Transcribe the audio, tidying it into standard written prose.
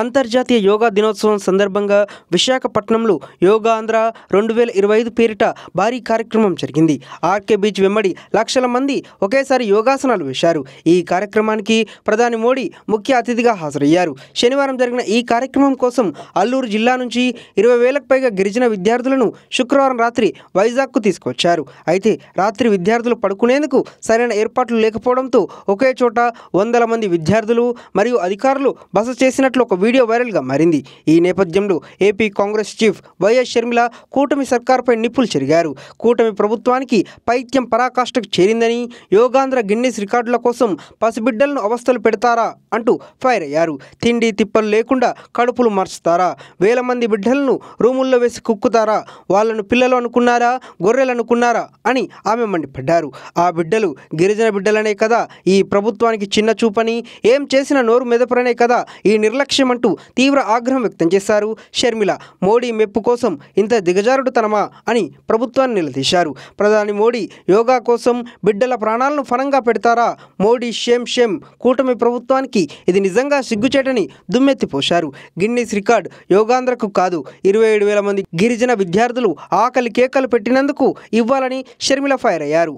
అంతర్జాతీయ యోగా దినోత్సవం సందర్భంగా విశాఖపట్నంలో యోగాంధ్ర 2025 పేరిట భారీ కార్యక్రమం జరిగింది. ఆర్కే బీచ్ వెంబడి లక్షల మంది ఒకేసారి యోగాసనాలు వేశారు. ఈ కార్యక్రమానికి ప్రధాని మోడీ ముఖ్య అతిథిగా హాజరయ్యారు. శనివారం జరిగిన ఈ కార్యక్రమం కోసం అల్లూరు జిల్లా నుంచి 20,000కు పైగా గిరిజన విద్యార్థులను శుక్రవారం రాత్రి వైజాగ్కు తీసుకొచ్చారు. అయితే రాత్రి విద్యార్థులు పడుకునేందుకు సరైన ఏర్పాట్లు లేకపోవడంతో ఒకే చోట వందల మంది విద్యార్థులు మరియు అధికారులు బస చేసినట్లు ఒక వీడియో వైరల్గా మారింది. ఈ నేపథ్యంలో AP Congress chief YS Sharmila కూటమి సర్కారుపై నిప్పులు చెరిగారు. కూటమి ప్రభుత్వానికి పైత్యం పరాకాష్ఠకు చేరిందని, యోగాంధ్ర గిన్నిస్ రికార్డుల కోసం పసిబిడ్డలను అవస్థలు పెడతారా అంటూ ఫైర్ అయ్యారు. తిండి తిప్పలు లేకుండా కడుపులు మార్చుతారా? వేల మంది బిడ్డలను రూముల్లో వేసి కుక్కుతారా? వాళ్ళను పిల్లలు అనుకున్నారా, గొర్రెలు అనుకున్నారా అని ఆమె మండిపడ్డారు. ఆ బిడ్డలు గిరిజన బిడ్డలనే కదా ఈ ప్రభుత్వానికి చిన్న చూపని, ఏం చేసిన నోరు మెదపరనే కదా ఈ నిర్లక్ష్యం అంటూ తీవ్ర ఆగ్రహం వ్యక్తం చేశారు షర్మిల. మోడీ మెప్పు కోసం ఇంత దిగజారుడుతనమా అని ప్రభుత్వాన్ని నిలదీశారు. ప్రధాని మోడీ యోగా కోసం బిడ్డల ప్రాణాలను ఫలంగా పెడతారా? Modi shame shame. కూటమి ప్రభుత్వానికి ఇది నిజంగా సిగ్గుచేటని దుమ్మెత్తిపోశారు. గిన్నిస్ రికార్డ్ యోగాంధ్రకు కాదు, 27,000 మంది గిరిజన విద్యార్థులు ఆకలి కేకలు పెట్టినందుకు ఇవ్వాలని షర్మిల ఫైర్ అయ్యారు.